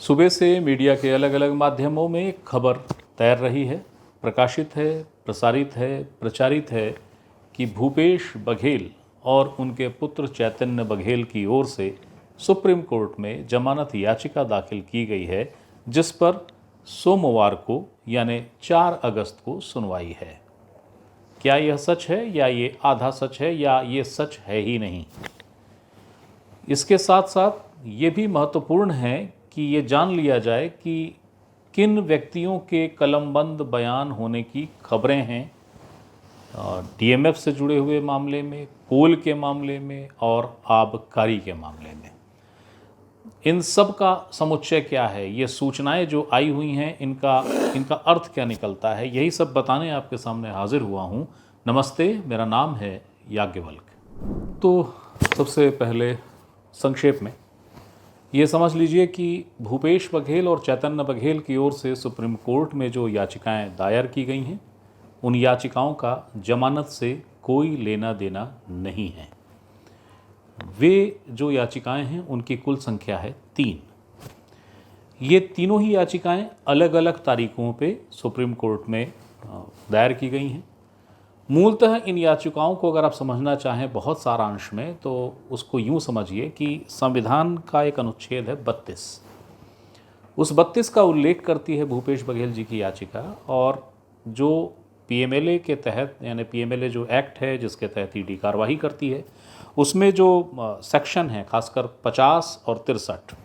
सुबह से मीडिया के अलग अलग माध्यमों में एक खबर तैर रही है, प्रकाशित है, प्रसारित है, प्रचारित है कि भूपेश बघेल और उनके पुत्र चैतन्य बघेल की ओर से सुप्रीम कोर्ट में जमानत याचिका दाखिल की गई है, जिस पर सोमवार को यानी 4 अगस्त को सुनवाई है। क्या यह सच है या ये आधा सच है या ये सच है ही नहीं? इसके साथ साथ ये भी महत्वपूर्ण है कि ये जान लिया जाए कि किन व्यक्तियों के कलमबंद बयान होने की खबरें हैं डीएमएफ से जुड़े हुए मामले में, कोल के मामले में और आबकारी के मामले में। इन सब का समुच्चय क्या है, ये सूचनाएं जो आई हुई हैं इनका अर्थ क्या निकलता है, यही सब बताने आपके सामने हाजिर हुआ हूँ। नमस्ते, मेरा नाम है याज्ञवल्क्य। तो सबसे पहले संक्षेप में ये समझ लीजिए कि भूपेश बघेल और चैतन्य बघेल की ओर से सुप्रीम कोर्ट में जो याचिकाएं दायर की गई हैं, उन याचिकाओं का जमानत से कोई लेना देना नहीं है। वे जो याचिकाएं हैं उनकी कुल संख्या है 3। ये तीनों ही याचिकाएं अलग अलग तारीखों पे सुप्रीम कोर्ट में दायर की गई हैं। मूलतः इन याचिकाओं को अगर आप समझना चाहें बहुत सारांश में, तो उसको यूँ समझिए कि संविधान का एक अनुच्छेद है 32। उस 32 का उल्लेख करती है भूपेश बघेल जी की याचिका, और जो पीएमएलए के तहत, यानी पीएमएलए जो एक्ट है जिसके तहत ईडी कार्रवाई करती है, उसमें जो सेक्शन है खासकर 50 और 63,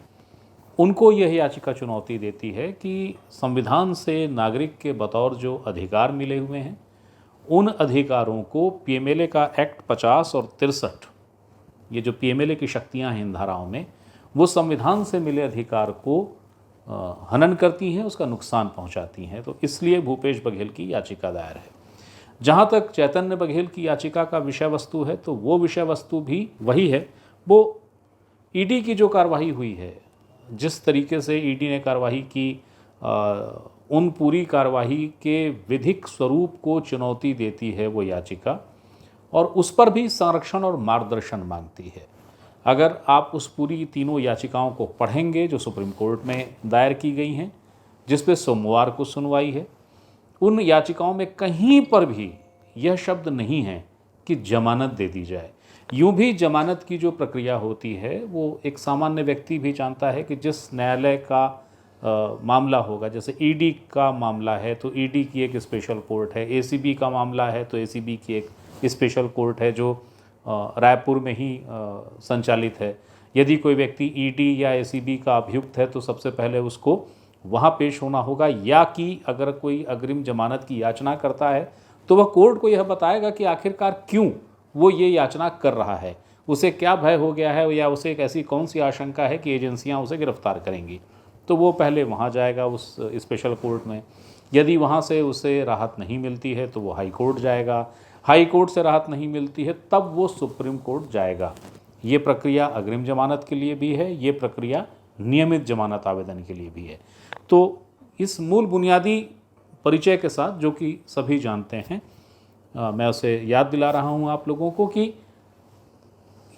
उनको यह याचिका चुनौती देती है कि संविधान से नागरिक के बतौर जो अधिकार मिले हुए हैं, उन अधिकारों को पीएमएलए का एक्ट 50 और 63, ये जो पीएमएलए की शक्तियां हैं इन धाराओं में, वो संविधान से मिले अधिकार को हनन करती हैं, उसका नुकसान पहुंचाती हैं। तो इसलिए भूपेश बघेल की याचिका दायर है। जहां तक चैतन्य बघेल की याचिका का विषय वस्तु है, तो वो विषय वस्तु भी वही है। वो ईडी की जो कार्रवाई हुई है, जिस तरीके से ईडी ने कार्रवाई की, उन पूरी कार्रवाई के विधिक स्वरूप को चुनौती देती है वो याचिका, और उस पर भी संरक्षण और मार्गदर्शन मांगती है। अगर आप उस पूरी तीनों याचिकाओं को पढ़ेंगे जो सुप्रीम कोर्ट में दायर की गई हैं, जिस पे सोमवार को सुनवाई है, उन याचिकाओं में कहीं पर भी यह शब्द नहीं है कि जमानत दे दी जाए। यूँ भी जमानत की जो प्रक्रिया होती है वो एक सामान्य व्यक्ति भी जानता है कि जिस न्यायालय का मामला होगा, जैसे ईडी का मामला है तो ईडी की एक स्पेशल कोर्ट है, एसीबी का मामला है तो एसीबी की एक स्पेशल कोर्ट है जो रायपुर में ही संचालित है। यदि कोई व्यक्ति ईडी या एसीबी का अभियुक्त है तो सबसे पहले उसको वहाँ पेश होना होगा, या कि अगर कोई अग्रिम जमानत की याचना करता है तो वह कोर्ट को यह बताएगा कि आखिरकार क्यों वो ये याचना कर रहा है, उसे क्या भय हो गया है, या उसे एक ऐसी कौन सी आशंका है कि एजेंसियाँ उसे गिरफ्तार करेंगी। तो वो पहले वहाँ जाएगा उस स्पेशल कोर्ट में। यदि वहाँ से उसे राहत नहीं मिलती है तो वो हाई कोर्ट जाएगा। हाई कोर्ट से राहत नहीं मिलती है तब वो सुप्रीम कोर्ट जाएगा। ये प्रक्रिया अग्रिम जमानत के लिए भी है, ये प्रक्रिया नियमित जमानत आवेदन के लिए भी है। तो इस मूल बुनियादी परिचय के साथ, जो कि सभी जानते हैं, मैं उसे याद दिला रहा हूँ आप लोगों को कि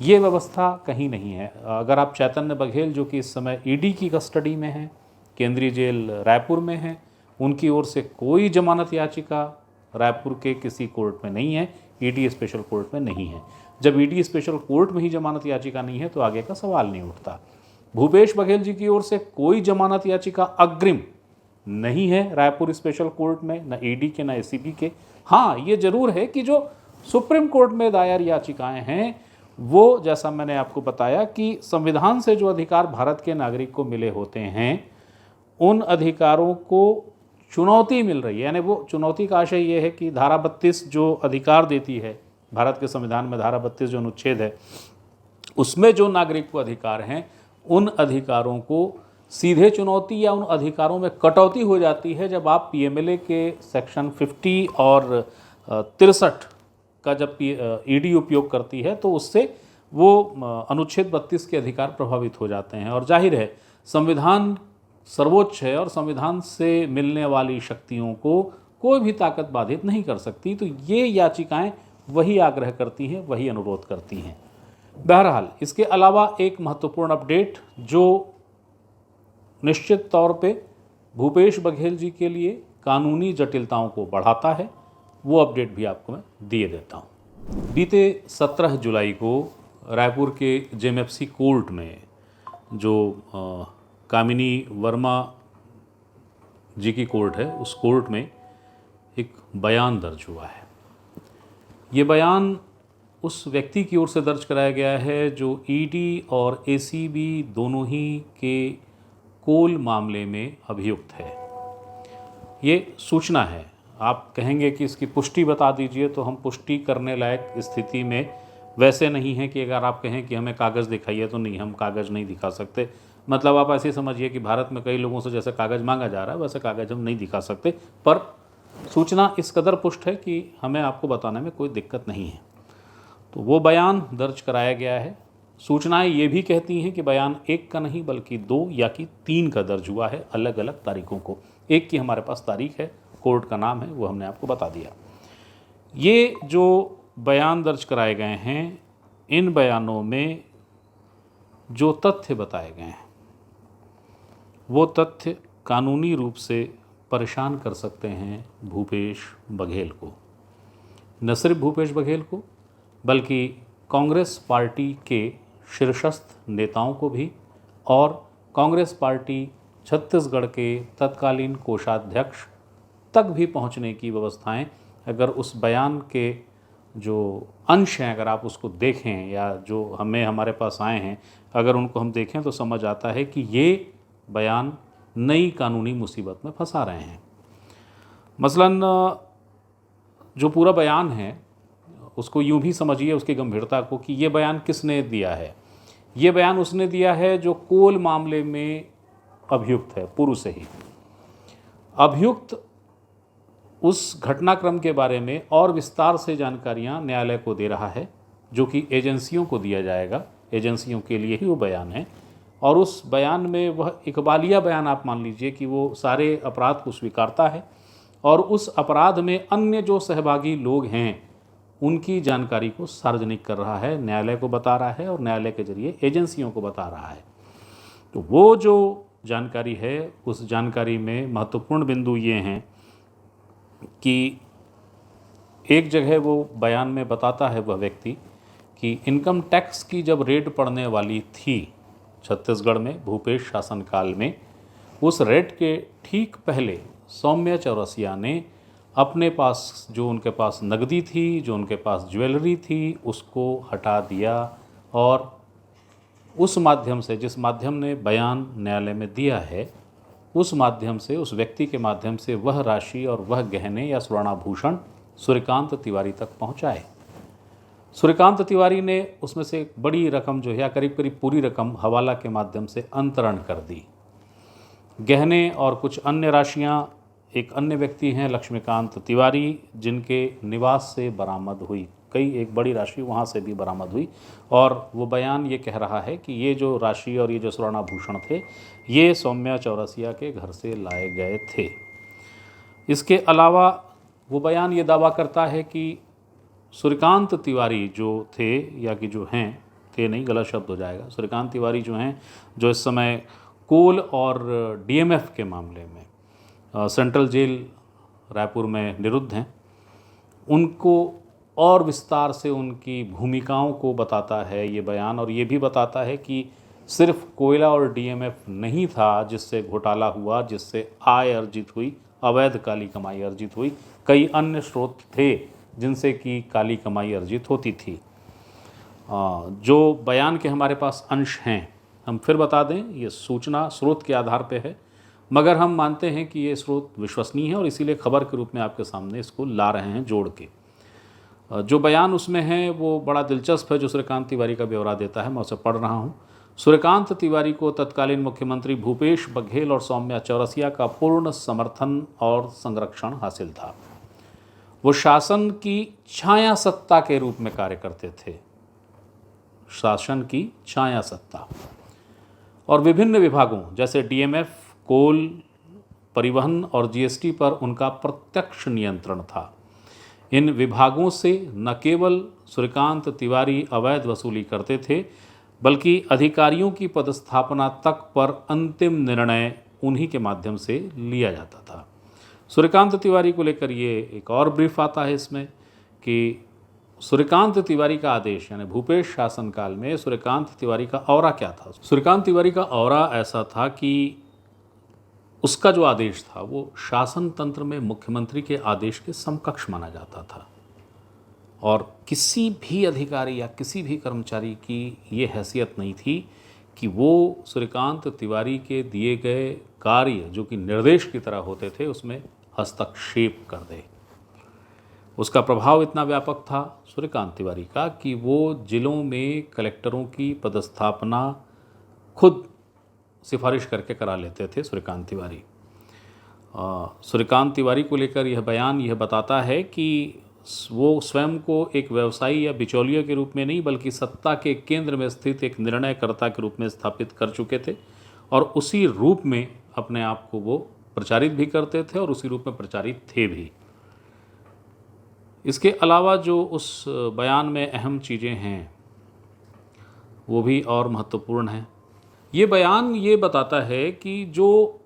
ये व्यवस्था कहीं नहीं है। अगर आप चैतन्य बघेल, जो कि इस समय ईडी की कस्टडी में हैं, केंद्रीय जेल रायपुर में हैं, उनकी ओर से कोई जमानत याचिका रायपुर के किसी कोर्ट में नहीं है, ईडी स्पेशल कोर्ट में नहीं है। जब ईडी स्पेशल कोर्ट में ही जमानत याचिका नहीं है तो आगे का सवाल नहीं उठता। भूपेश बघेल जी की ओर से कोई जमानत याचिका अग्रिम नहीं है रायपुर स्पेशल कोर्ट में, न ईडी के न एसीबी के। हाँ, ये जरूर है कि जो सुप्रीम कोर्ट में दायर याचिकाएं हैं वो, जैसा मैंने आपको बताया कि संविधान से जो अधिकार भारत के नागरिक को मिले होते हैं, उन अधिकारों को चुनौती मिल रही है। यानी वो चुनौती का आशय ये है कि धारा 32 जो अधिकार देती है, भारत के संविधान में धारा 32 जो अनुच्छेद है, उसमें जो नागरिक को अधिकार हैं, उन अधिकारों को सीधे चुनौती या उन अधिकारों में कटौती हो जाती है जब आप पीएमएलए के सेक्शन 50 और 63 का जब ईडी उपयोग करती है तो उससे वो अनुच्छेद 32 के अधिकार प्रभावित हो जाते हैं। और जाहिर है संविधान सर्वोच्च है और संविधान से मिलने वाली शक्तियों को कोई भी ताकत बाधित नहीं कर सकती। तो ये याचिकाएं वही आग्रह करती हैं, वही अनुरोध करती हैं। बहरहाल, इसके अलावा एक महत्वपूर्ण अपडेट जो निश्चित तौर पे भूपेश बघेल जी के लिए कानूनी जटिलताओं को बढ़ाता है। वो अपडेट भी आपको मैं दिए देता हूँ। बीते 17 जुलाई को रायपुर के जेएमएफसी कोर्ट में जो कामिनी वर्मा जी की कोर्ट है, उस कोर्ट में एक बयान दर्ज हुआ है। ये बयान उस व्यक्ति की ओर से दर्ज कराया गया है जो ईडी और एसीबी दोनों ही के कोल मामले में अभियुक्त है। ये सूचना है। आप कहेंगे कि इसकी पुष्टि बता दीजिए, तो हम पुष्टि करने लायक स्थिति में वैसे नहीं है कि अगर आप कहें कि हमें कागज़ दिखाइए तो नहीं, हम कागज़ नहीं दिखा सकते। मतलब आप ऐसे समझिए कि भारत में कई लोगों से जैसे कागज़ मांगा जा रहा है वैसे कागज़ हम नहीं दिखा सकते, पर सूचना इस कदर पुष्ट है कि हमें आपको बताने में कोई दिक्कत नहीं है। तो वो बयान दर्ज कराया गया है। सूचनाएं ये भी कहती हैं कि बयान एक का नहीं बल्कि 2 या कि 3 का दर्ज हुआ है, अलग अलग तारीखों को। एक की हमारे पास तारीख है, कोर्ट का नाम है, वो हमने आपको बता दिया। ये जो बयान दर्ज कराए गए हैं, इन बयानों में जो तथ्य बताए गए हैं वो तथ्य कानूनी रूप से परेशान कर सकते हैं भूपेश बघेल को। न सिर्फ भूपेश बघेल को बल्कि कांग्रेस पार्टी के शीर्षस्थ नेताओं को भी, और कांग्रेस पार्टी छत्तीसगढ़ के तत्कालीन कोषाध्यक्ष तक भी पहुंचने की व्यवस्थाएं, अगर उस बयान के जो अंश हैं अगर आप उसको देखें या जो हमारे पास आए हैं अगर उनको हम देखें तो समझ आता है कि ये बयान नई कानूनी मुसीबत में फंसा रहे हैं। मसलन जो पूरा बयान है उसको यूं भी समझिए, उसकी गंभीरता को, कि ये बयान किसने दिया है। ये बयान उसने दिया है जो कोल मामले में अभियुक्त है, पूर्व से ही अभियुक्त। उस घटनाक्रम के बारे में और विस्तार से जानकारियां न्यायालय को दे रहा है, जो कि एजेंसियों को दिया जाएगा। एजेंसियों के लिए ही वो बयान है, और उस बयान में वह इकबालिया बयान आप मान लीजिए कि वो सारे अपराध को स्वीकारता है, और उस अपराध में अन्य जो सहभागी लोग हैं उनकी जानकारी को सार्वजनिक कर रहा है, न्यायालय को बता रहा है और न्यायालय के जरिए एजेंसियों को बता रहा है। तो वो जो जानकारी है, उस जानकारी में महत्वपूर्ण बिंदु ये हैं कि एक जगह वो बयान में बताता है वह व्यक्ति कि इनकम टैक्स की जब रेड पड़ने वाली थी छत्तीसगढ़ में भूपेश शासनकाल में, उस रेड के ठीक पहले सौम्या चौरसिया ने अपने पास जो उनके पास नकदी थी, जो उनके पास ज्वेलरी थी, उसको हटा दिया, और उस माध्यम से, जिस माध्यम ने बयान न्यायालय में दिया है, उस माध्यम से, उस व्यक्ति के माध्यम से वह राशि और वह गहने या स्वर्णाभूषण सूर्यकांत तिवारी तक पहुंचाए। सूर्यकांत तिवारी ने उसमें से एक बड़ी रकम जो है, या करीब करीब पूरी रकम, हवाला के माध्यम से अंतरण कर दी। गहने और कुछ अन्य राशियां एक अन्य व्यक्ति हैं लक्ष्मीकांत तिवारी, जिनके निवास से बरामद हुई, एक बड़ी राशि वहाँ से भी बरामद हुई। और वो बयान ये कह रहा है कि ये जो राशि और ये जो स्वर्णाभूषण थे ये सौम्या चौरसिया के घर से लाए गए थे। इसके अलावा वो बयान ये दावा करता है कि सूर्यकांत तिवारी जो थे, या कि जो हैं, थे नहीं, गलत शब्द हो जाएगा, सूर्यकांत तिवारी जो हैं, जो इस समय कोल और डीएमएफ के मामले में सेंट्रल जेल रायपुर में निरुद्ध हैं, उनको और विस्तार से उनकी भूमिकाओं को बताता है ये बयान। और ये भी बताता है कि सिर्फ कोयला और डीएमएफ नहीं था जिससे घोटाला हुआ, जिससे आय अर्जित हुई, अवैध काली कमाई अर्जित हुई, कई अन्य स्रोत थे जिनसे कि काली कमाई अर्जित होती थी। जो बयान के हमारे पास अंश हैं, हम फिर बता दें, ये सूचना स्रोत के आधार पे है, मगर हम मानते हैं कि ये स्रोत विश्वसनीय है और इसीलिए खबर के रूप में आपके सामने इसको ला रहे हैं जोड़ के। जो बयान उसमें है वो बड़ा दिलचस्प है, जो सूर्यकांत तिवारी का ब्यौरा देता है, मैं उसे पढ़ रहा हूँ। सूर्यकांत तिवारी को तत्कालीन मुख्यमंत्री भूपेश बघेल और सौम्या चौरसिया का पूर्ण समर्थन और संरक्षण हासिल था। वो शासन की छाया सत्ता के रूप में कार्य करते थे, शासन की छाया सत्ता, और विभिन्न विभागों जैसे डीएमएफ, कोल, परिवहन और जीएसटी पर उनका प्रत्यक्ष नियंत्रण था। इन विभागों से न केवल सूर्यकांत तिवारी अवैध वसूली करते थे, बल्कि अधिकारियों की पदस्थापना तक पर अंतिम निर्णय उन्हीं के माध्यम से लिया जाता था। सूर्यकांत तिवारी को लेकर ये एक और ब्रीफ आता है इसमें कि सूर्यकांत तिवारी का आदेश यानी भूपेश शासनकाल में सूर्यकांत तिवारी का औरा क्या था। सूर्यकांत तिवारी का औरा ऐसा था कि उसका जो आदेश था वो शासन तंत्र में मुख्यमंत्री के आदेश के समकक्ष माना जाता था और किसी भी अधिकारी या किसी भी कर्मचारी की ये हैसियत नहीं थी कि वो सूर्यकांत तिवारी के दिए गए कार्य जो कि निर्देश की तरह होते थे उसमें हस्तक्षेप कर दे। उसका प्रभाव इतना व्यापक था सूर्यकांत तिवारी का कि वो जिलों में कलेक्टरों की पदस्थापना खुद सिफारिश करके करा लेते थे सूर्यकांत तिवारी। सूर्यकांत तिवारी को लेकर यह बयान यह बताता है कि वो स्वयं को एक व्यवसायी या बिचौलिया के रूप में नहीं बल्कि सत्ता के केंद्र में स्थित एक निर्णयकर्ता के रूप में स्थापित कर चुके थे और उसी रूप में अपने आप को वो प्रचारित भी करते थे और उसी रूप में प्रचारित थे भी। इसके अलावा जो उस बयान में अहम चीज़ें हैं वो भी और महत्वपूर्ण हैं। ये बयान ये बताता है कि जो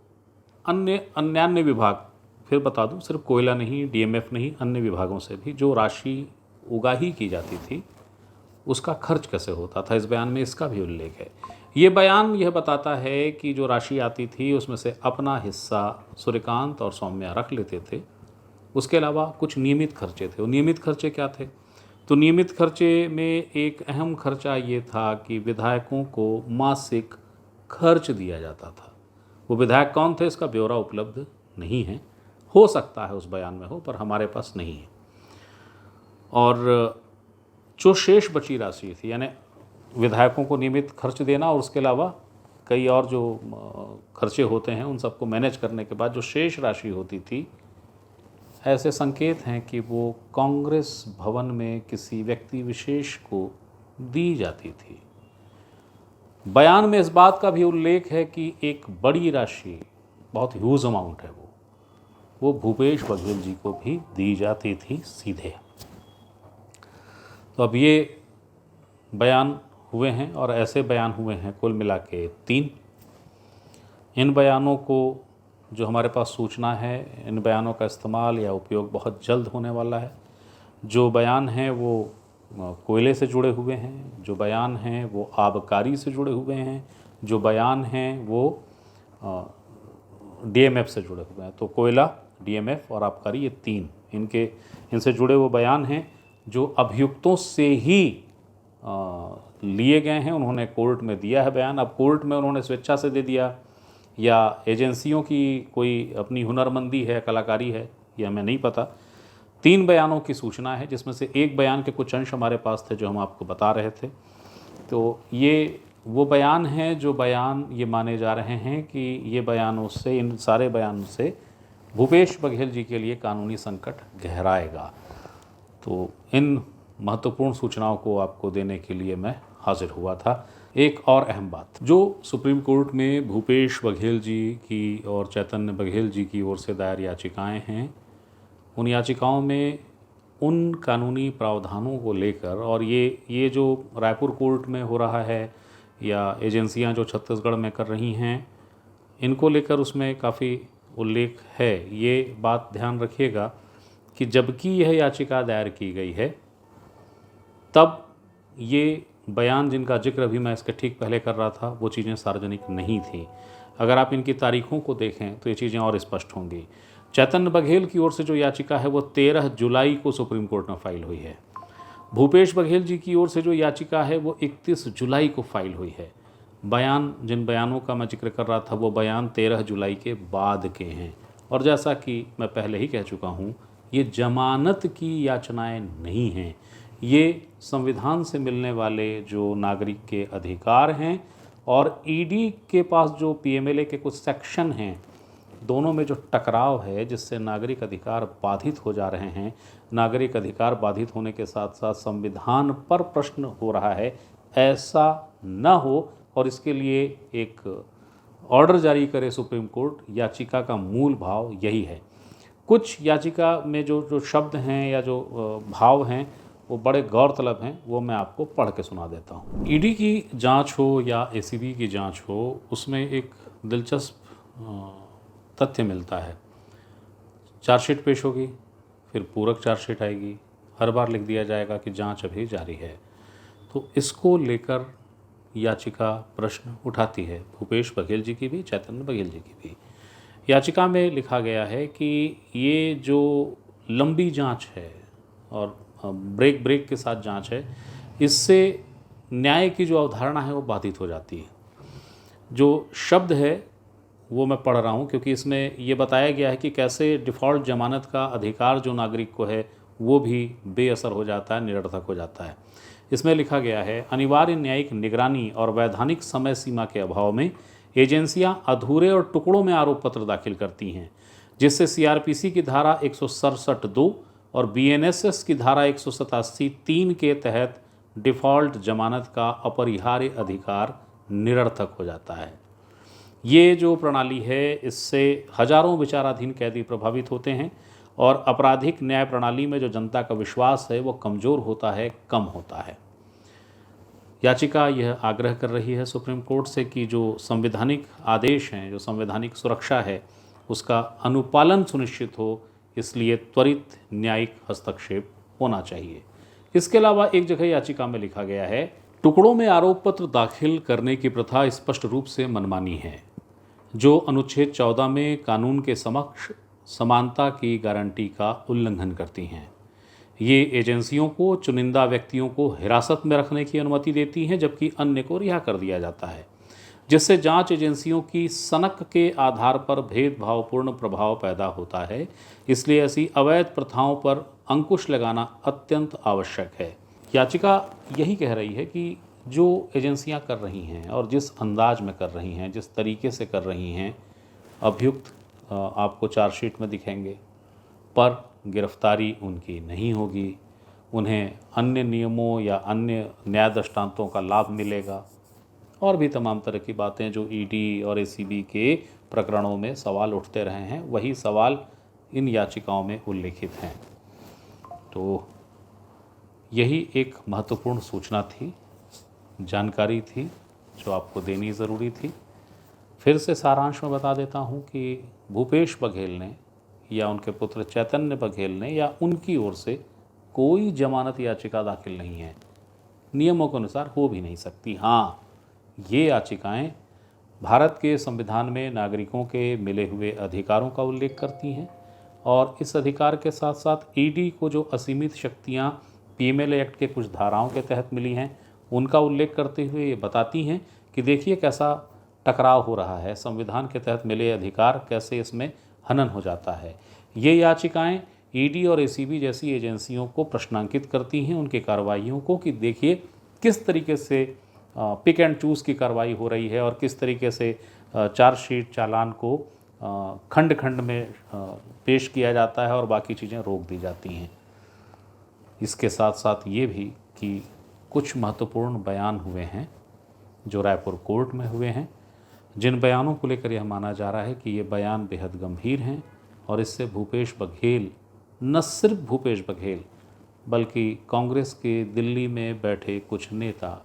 अन्य विभाग, फिर बता दूं, सिर्फ कोयला नहीं, डीएमएफ नहीं, अन्य विभागों से भी जो राशि उगाही की जाती थी उसका खर्च कैसे होता था, इस बयान में इसका भी उल्लेख है। ये बयान यह बताता है कि जो राशि आती थी उसमें से अपना हिस्सा सूर्यकांत और सौम्या रख लेते थे। उसके अलावा कुछ नियमित खर्चे थे। वो नियमित खर्चे क्या थे? तो नियमित खर्चे में एक अहम खर्चा ये था कि विधायकों को मासिक खर्च दिया जाता था। वो विधायक कौन थे इसका ब्यौरा उपलब्ध नहीं है, हो सकता है उस बयान में हो पर हमारे पास नहीं है। और जो शेष बची राशि थी यानी विधायकों को नियमित खर्च देना और उसके अलावा कई और जो खर्चे होते हैं उन सबको मैनेज करने के बाद जो शेष राशि होती थी, ऐसे संकेत हैं कि वो कांग्रेस भवन में किसी व्यक्ति विशेष को दी जाती थी। बयान में इस बात का भी उल्लेख है कि एक बड़ी राशि, बहुत ह्यूज अमाउंट है, वो भूपेश बघेल जी को भी दी जाती थी सीधे। तो अब ये बयान हुए हैं और ऐसे बयान हुए हैं कुल मिला के 3। इन बयानों को जो हमारे पास सूचना है, इन बयानों का इस्तेमाल या उपयोग बहुत जल्द होने वाला है। जो बयान हैं वो कोयले से जुड़े हुए हैं, जो बयान हैं वो आबकारी से जुड़े हुए हैं, जो बयान हैं वो डीएमएफ से जुड़े हुए हैं। तो कोयला, डीएमएफ और आबकारी, ये 3 इनसे जुड़े वो बयान हैं जो अभियुक्तों से ही लिए गए हैं। उन्होंने कोर्ट में दिया है बयान। अब कोर्ट में उन्होंने स्वेच्छा से दे दिया या एजेंसियों की कोई अपनी हुनरमंदी है, कलाकारी है, ये हमें नहीं पता। 3 बयानों की सूचना है जिसमें से एक बयान के कुछ अंश हमारे पास थे जो हम आपको बता रहे थे। तो ये वो बयान हैं जो बयान ये माने जा रहे हैं कि ये बयानों से, इन सारे बयानों से भूपेश बघेल जी के लिए कानूनी संकट गहराएगा। तो इन महत्वपूर्ण सूचनाओं को आपको देने के लिए मैं हाजिर हुआ था। एक और अहम बात, जो सुप्रीम कोर्ट में भूपेश बघेल जी की और चैतन्य बघेल जी की ओर से दायर याचिकाएं हैं, उन याचिकाओं में उन कानूनी प्रावधानों को लेकर और ये जो रायपुर कोर्ट में हो रहा है या एजेंसियां जो छत्तीसगढ़ में कर रही हैं, इनको लेकर उसमें काफ़ी उल्लेख है। ये बात ध्यान रखिएगा कि जबकि यह याचिका दायर की गई है तब ये बयान जिनका जिक्र अभी मैं इसके ठीक पहले कर रहा था वो चीज़ें सार्वजनिक नहीं थी। अगर आप इनकी तारीखों को देखें तो ये चीज़ें और स्पष्ट होंगी। चैतन्य बघेल की ओर से जो याचिका है वो 13 जुलाई को सुप्रीम कोर्ट में फाइल हुई है। भूपेश बघेल जी की ओर से जो याचिका है वो 31 जुलाई को फाइल हुई है। जिन बयानों का मैं जिक्र कर रहा था वो बयान 13 जुलाई के बाद के हैं। और जैसा कि मैं पहले ही कह चुका हूँ, ये जमानत की याचनाएं नहीं हैं, ये संविधान से मिलने वाले जो नागरिक के अधिकार हैं और ईडी के पास जो पीएमएलए के कुछ सेक्शन हैं, दोनों में जो टकराव है जिससे नागरिक अधिकार बाधित हो जा रहे हैं, नागरिक अधिकार बाधित होने के साथ साथ संविधान पर प्रश्न हो रहा है, ऐसा न हो और इसके लिए एक ऑर्डर जारी करे सुप्रीम कोर्ट। याचिका का मूल भाव यही है। कुछ याचिका में जो शब्द हैं या जो भाव हैं वो बड़े गौरतलब हैं, वो मैं आपको पढ़ के सुना देता हूँ। ईडी की जांच हो या एसीबी की जांच हो, उसमें एक दिलचस्प तथ्य मिलता है। चार्जशीट पेश होगी, फिर पूरक चार्जशीट आएगी, हर बार लिख दिया जाएगा कि जांच अभी जारी है। तो इसको लेकर याचिका प्रश्न उठाती है, भूपेश बघेल जी की भी, चैतन्य बघेल जी की भी। याचिका में लिखा गया है कि ये जो लंबी जांच है और ब्रेक के साथ जांच है, इससे न्याय की जो अवधारणा है वो बाधित हो जाती है। जो शब्द है वो मैं पढ़ रहा हूँ, क्योंकि इसमें ये बताया गया है कि कैसे डिफ़ॉल्ट जमानत का अधिकार जो नागरिक को है वो भी बेअसर हो जाता है, निरर्थक हो जाता है। इसमें लिखा गया है, अनिवार्य न्यायिक निगरानी और वैधानिक समय सीमा के अभाव में एजेंसियां अधूरे और टुकड़ों में आरोप पत्र दाखिल करती हैं, जिससे सीआरपीसी की धारा 167(2) और बीएनएसएस की धारा 187(3) के तहत डिफ़ॉल्ट जमानत का अपरिहार्य अधिकार निरर्थक हो जाता है। ये जो प्रणाली है, इससे हजारों विचाराधीन कैदी प्रभावित होते हैं और आपराधिक न्याय प्रणाली में जो जनता का विश्वास है वो कमज़ोर होता है, कम होता है। याचिका यह आग्रह कर रही है सुप्रीम कोर्ट से कि जो संवैधानिक आदेश हैं, जो संवैधानिक सुरक्षा है, उसका अनुपालन सुनिश्चित हो, इसलिए त्वरित न्यायिक हस्तक्षेप होना चाहिए। इसके अलावा एक जगह याचिका में लिखा गया है, टुकड़ों में आरोप पत्र दाखिल करने की प्रथा स्पष्ट रूप से मनमानी है, जो अनुच्छेद 14 में कानून के समक्ष समानता की गारंटी का उल्लंघन करती हैं। ये एजेंसियों को चुनिंदा व्यक्तियों को हिरासत में रखने की अनुमति देती हैं, जबकि अन्य को रिहा कर दिया जाता है, जिससे जांच एजेंसियों की सनक के आधार पर भेदभावपूर्ण प्रभाव पैदा होता है। इसलिए ऐसी अवैध प्रथाओं पर अंकुश लगाना अत्यंत आवश्यक है। याचिका यही कह रही है कि जो एजेंसियां कर रही हैं और जिस अंदाज में कर रही हैं, जिस तरीके से कर रही हैं, अभियुक्त आपको चार्जशीट में दिखेंगे, पर गिरफ्तारी उनकी नहीं होगी, उन्हें अन्य नियमों या अन्य न्याय दृष्टांतों का लाभ मिलेगा, और भी तमाम तरह की बातें जो ईडी और एसीबी के प्रकरणों में सवाल उठते रहे हैं, वही सवाल इन याचिकाओं में उल्लेखित हैं। तो यही एक महत्वपूर्ण सूचना थी, जानकारी थी, जो आपको देनी ज़रूरी थी। फिर से सारांश में बता देता हूँ कि भूपेश बघेल ने या उनके पुत्र चैतन्य बघेल ने या उनकी ओर से कोई जमानत याचिका दाखिल नहीं है, नियमों के अनुसार हो भी नहीं सकती। हाँ, ये याचिकाएं भारत के संविधान में नागरिकों के मिले हुए अधिकारों का उल्लेख करती हैं और इस अधिकार के साथ साथ ईडी को जो असीमित शक्तियां पीएमएलए एक्ट के कुछ धाराओं के तहत मिली हैं, उनका उल्लेख करते हुए ये बताती हैं कि देखिए कैसा टकराव हो रहा है, संविधान के तहत मिले अधिकार कैसे इसमें हनन हो जाता है। ये याचिकाएं ईडी और एसीबी जैसी एजेंसियों को प्रश्नांकित करती हैं, उनकी कार्रवाइयों को, कि देखिए किस तरीके से पिक एंड चूज़ की कार्रवाई हो रही है और किस तरीके से चार्जशीट चालान को खंड खंड में पेश किया जाता है और बाकी चीज़ें रोक दी जाती हैं। इसके साथ साथ ये भी कि कुछ महत्वपूर्ण बयान हुए हैं जो रायपुर कोर्ट में हुए हैं, जिन बयानों को लेकर यह माना जा रहा है कि ये बयान बेहद गंभीर हैं और इससे भूपेश बघेल, न सिर्फ भूपेश बघेल बल्कि कांग्रेस के दिल्ली में बैठे कुछ नेता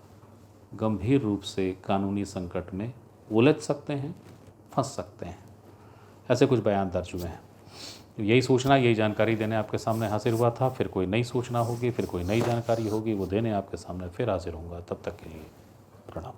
गंभीर रूप से कानूनी संकट में उलझ सकते हैं, फंस सकते हैं। ऐसे कुछ बयान दर्ज हुए हैं। यही सूचना, यही जानकारी देने आपके सामने हाजिर हुआ था। फिर कोई नई सूचना होगी, फिर कोई नई जानकारी होगी, वो देने आपके सामने फिर हाजिर होऊंगा। तब तक के लिए प्रणाम।